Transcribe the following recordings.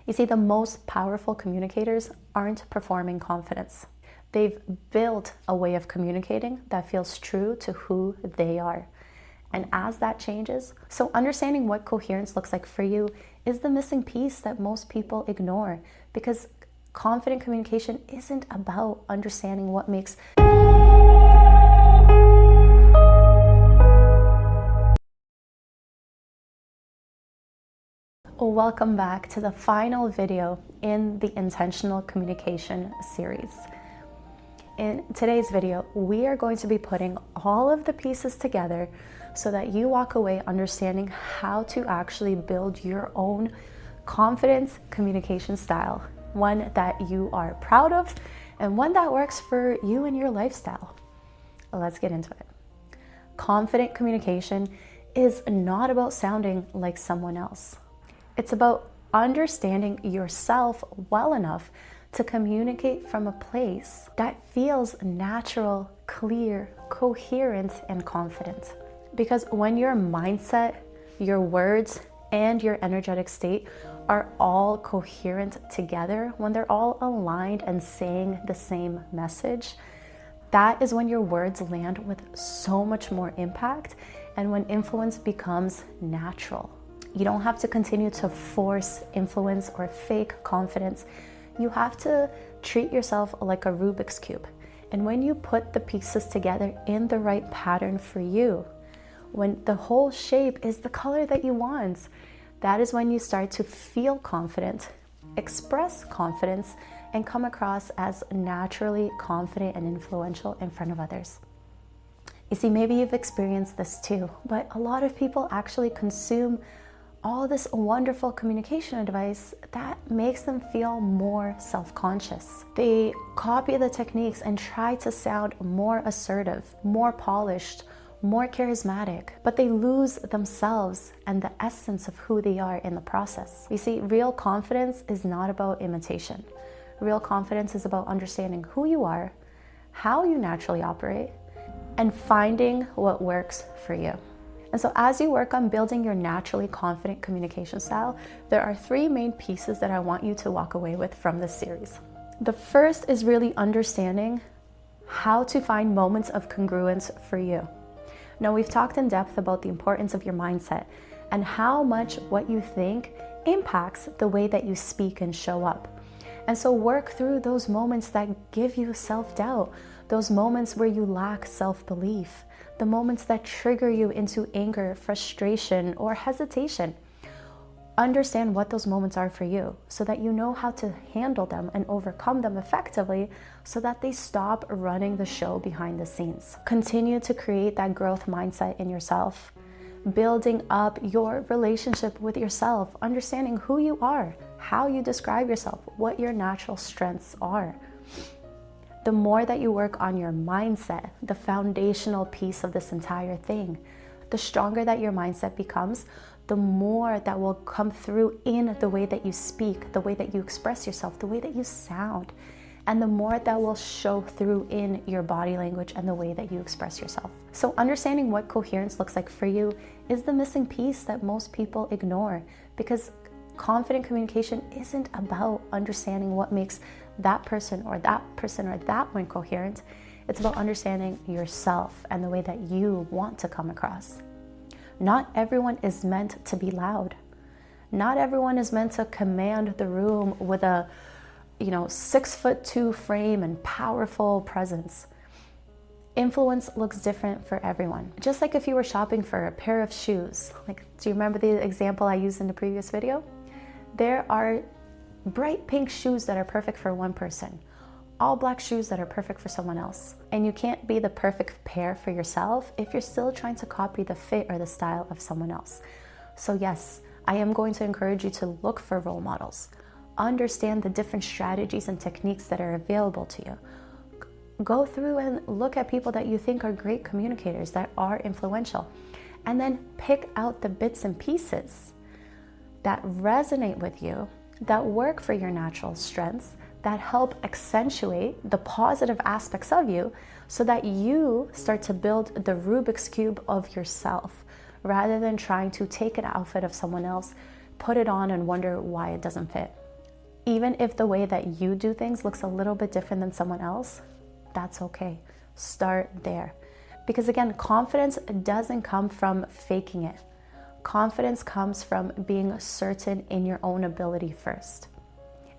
You see, the most powerful communicators aren't performing confidence. They've built a way of communicating that feels true to who they are. And as that changes, so understanding what coherence looks like for you is the missing piece that most people ignore, because confident communication isn't about understanding what makes Welcome back to the final video in the intentional communication series. In today's video, we are going to be putting all of the pieces together so that you walk away understanding how to actually build your own confidence communication style, one that you are proud of and one that works for you and your lifestyle. Let's get into it. Confident communication is not about sounding like someone else. It's about understanding yourself well enough to communicate from a place that feels natural, clear, coherent, and confident. Because when your mindset, your words, and your energetic state are all coherent together, when they're all aligned and saying the same message, that is when your words land with so much more impact and when influence becomes natural. You don't have to continue to force influence or fake confidence. You have to treat yourself like a Rubik's Cube. And when you put the pieces together in the right pattern for you, when the whole shape is the color that you want, that is when you start to feel confident, express confidence, and come across as naturally confident and influential in front of others. You see, maybe you've experienced this too, but a lot of people actually consume all this wonderful communication advice that makes them feel more self-conscious. They copy the techniques and try to sound more assertive, more polished, more charismatic, but they lose themselves and the essence of who they are in the process. You see, real confidence is not about imitation. Real confidence is about understanding who you are, how you naturally operate, and finding what works for you. And so as you work on building your naturally confident communication style, there are three main pieces that I want you to walk away with from this series. The first is really understanding how to find moments of congruence for you. Now, we've talked in depth about the importance of your mindset and how much what you think impacts the way that you speak and show up. And so work through those moments that give you self-doubt, those moments where you lack self-belief, the moments that trigger you into anger, frustration, or hesitation. Understand what those moments are for you so that you know how to handle them and overcome them effectively so that they stop running the show behind the scenes. Continue to create that growth mindset in yourself, building up your relationship with yourself, understanding who you are, how you describe yourself, what your natural strengths are. The more that you work on your mindset, the foundational piece of this entire thing, the stronger that your mindset becomes, the more that will come through in the way that you speak, the way that you express yourself, the way that you sound, and the more that will show through in your body language and the way that you express yourself. So understanding what coherence looks like for you is the missing piece that most people ignore, because confident communication isn't about understanding what makes that person or that one coherent. It's about understanding yourself and the way that you want to come across. Not everyone is meant to be loud. Not everyone is meant to command the room with a 6'2" frame and powerful presence. Influence looks different for everyone. Just like if you were shopping for a pair of shoes, do you remember the example I used in the previous video? There are bright pink shoes that are perfect for one person, all black shoes that are perfect for someone else. And you can't be the perfect pair for yourself if you're still trying to copy the fit or the style of someone else. So yes, I am going to encourage you to look for role models. Understand the different strategies and techniques that are available to you. Go through and look at people that you think are great communicators, that are influential, and then pick out the bits and pieces that resonate with you, that work for your natural strengths, that help accentuate the positive aspects of you so that you start to build the Rubik's Cube of yourself rather than trying to take an outfit of someone else, put it on and wonder why it doesn't fit. Even if the way that you do things looks a little bit different than someone else, that's okay. Start there. Because again, confidence doesn't come from faking it. Confidence comes from being certain in your own ability first.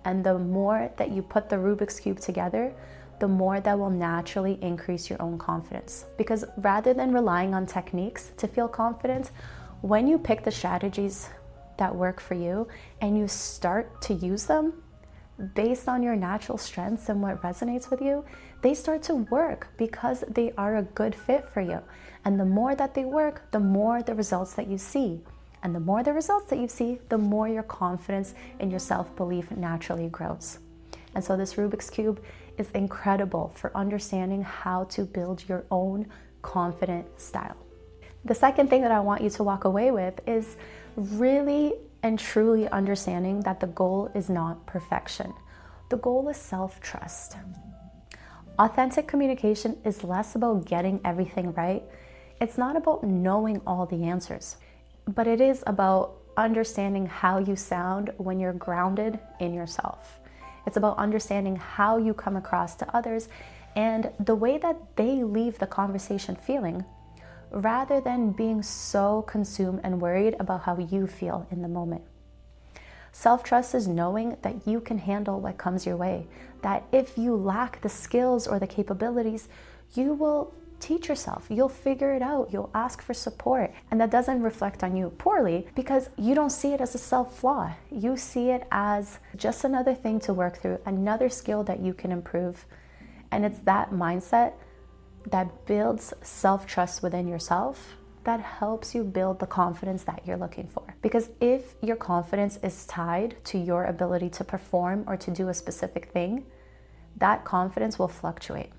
And the more that you put the Rubik's Cube together, the more that will naturally increase your own confidence. Because rather than relying on techniques to feel confident, when you pick the strategies that work for you and you start to use them based on your natural strengths and what resonates with you, they start to work because they are a good fit for you. And the more that they work, the more the results that you see. And the more the results that you see, the more your confidence and your self-belief naturally grows. And so this Rubik's Cube is incredible for understanding how to build your own confident style. The second thing that I want you to walk away with is really and truly understanding that the goal is not perfection. The goal is self-trust. Authentic communication is less about getting everything right. It's not about knowing all the answers, but it is about understanding how you sound when you're grounded in yourself. It's about understanding how you come across to others and the way that they leave the conversation feeling, rather than being so consumed and worried about how you feel in the moment. Self-trust is knowing that you can handle what comes your way, that if you lack the skills or the capabilities, you will teach yourself, you'll figure it out, you'll ask for support. And that doesn't reflect on you poorly because you don't see it as a self-flaw. You see it as just another thing to work through, another skill that you can improve. And it's that mindset that builds self-trust within yourself that helps you build the confidence that you're looking for. Because if your confidence is tied to your ability to perform or to do a specific thing, that confidence will fluctuate.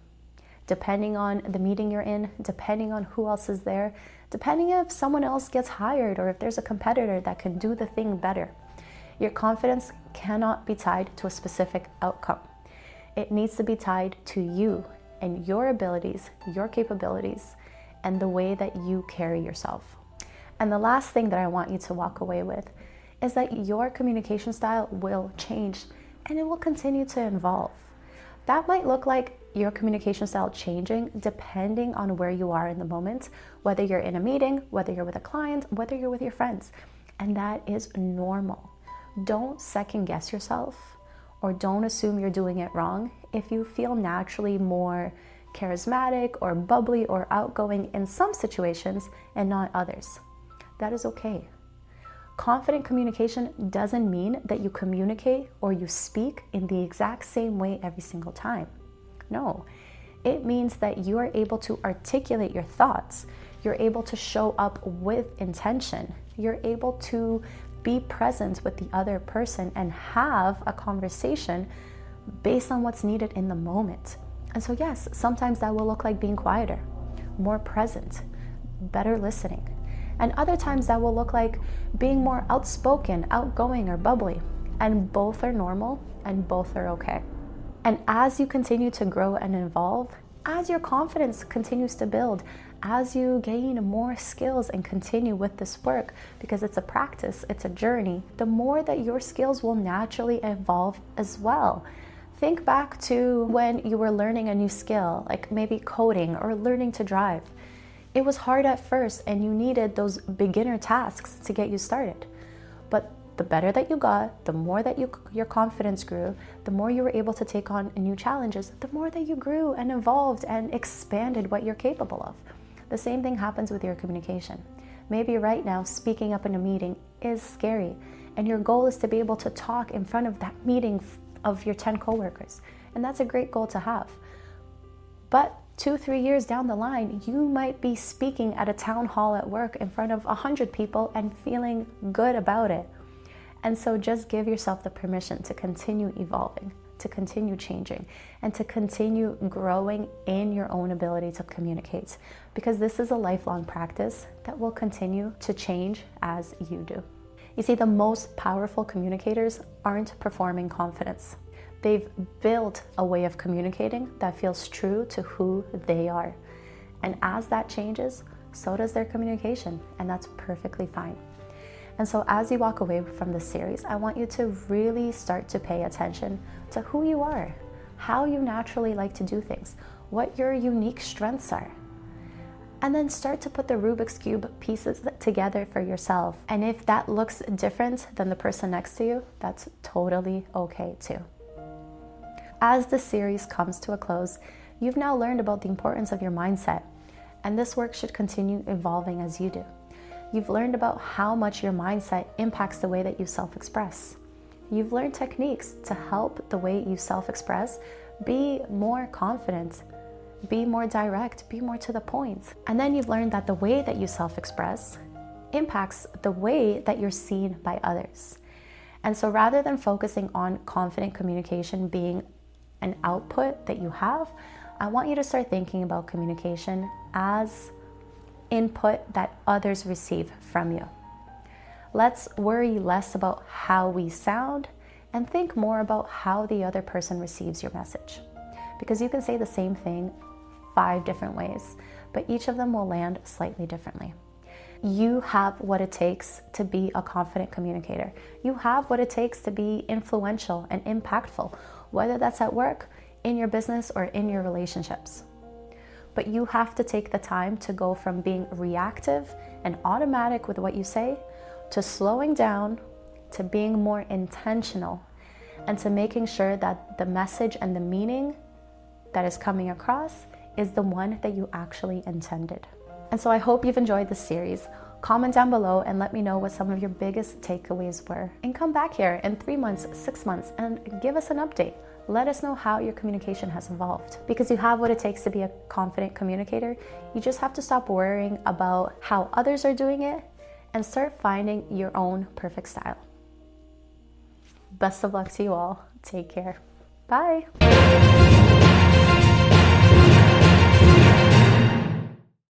Depending on the meeting you're in, depending on who else is there, depending if someone else gets hired or if there's a competitor that can do the thing better. Your confidence cannot be tied to a specific outcome. It needs to be tied to you and your abilities, your capabilities, and the way that you carry yourself. And the last thing that I want you to walk away with is that your communication style will change and it will continue to evolve. That might look like your communication style changing depending on where you are in the moment, whether you're in a meeting, whether you're with a client, whether you're with your friends. And that is normal. Don't second guess yourself or don't assume you're doing it wrong if you feel naturally more charismatic or bubbly or outgoing in some situations and not others. That is okay. Confident communication doesn't mean that you communicate or you speak in the exact same way every single time. No, it means that you are able to articulate your thoughts. You're able to show up with intention. You're able to be present with the other person and have a conversation based on what's needed in the moment. And so yes, sometimes that will look like being quieter, more present, better listening. And other times that will look like being more outspoken, outgoing, or bubbly. And both are normal and both are okay. And as you continue to grow and evolve, as your confidence continues to build, as you gain more skills and continue with this work, because it's a practice, it's a journey, the more that your skills will naturally evolve as well. Think back to when you were learning a new skill, like maybe coding or learning to drive. It was hard at first and you needed those beginner tasks to get you started. But the better that you got, the more that your confidence grew, the more you were able to take on new challenges, the more that you grew and evolved and expanded what you're capable of. The same thing happens with your communication. Maybe right now speaking up in a meeting is scary and your goal is to be able to talk in front of that meeting of your 10 coworkers. And that's a great goal to have. But 2-3 years down the line, you might be speaking at a town hall at work in front of 100 people and feeling good about it. And so just give yourself the permission to continue evolving, to continue changing, and to continue growing in your own ability to communicate. Because this is a lifelong practice that will continue to change as you do. You see, the most powerful communicators aren't performing confidence. They've built a way of communicating that feels true to who they are. And as that changes, so does their communication, and that's perfectly fine. And so as you walk away from this series, I want you to really start to pay attention to who you are, how you naturally like to do things, what your unique strengths are. And then start to put the Rubik's Cube pieces together for yourself. And if that looks different than the person next to you, that's totally okay too. As the series comes to a close, you've now learned about the importance of your mindset, and this work should continue evolving as you do. You've learned about how much your mindset impacts the way that you self-express. You've learned techniques to help the way you self-express be more confident, be more direct, be more to the point. And then you've learned that the way that you self-express impacts the way that you're seen by others. And so rather than focusing on confident communication being an output that you have, I want you to start thinking about communication as input that others receive from you. Let's worry less about how we sound and think more about how the other person receives your message. Because you can say the same thing 5 different ways, but each of them will land slightly differently. You have what it takes to be a confident communicator. You have what it takes to be influential and impactful, whether that's at work, in your business, or in your relationships. But you have to take the time to go from being reactive and automatic with what you say to slowing down, to being more intentional, and to making sure that the message and the meaning that is coming across is the one that you actually intended. And so I hope you've enjoyed this series. Comment down below and let me know what some of your biggest takeaways were. And come back here in 3 months, 6 months, and give us an update. Let us know how your communication has evolved. Because you have what it takes to be a confident communicator. You just have to stop worrying about how others are doing it and start finding your own perfect style. Best of luck to you all. Take care. Bye.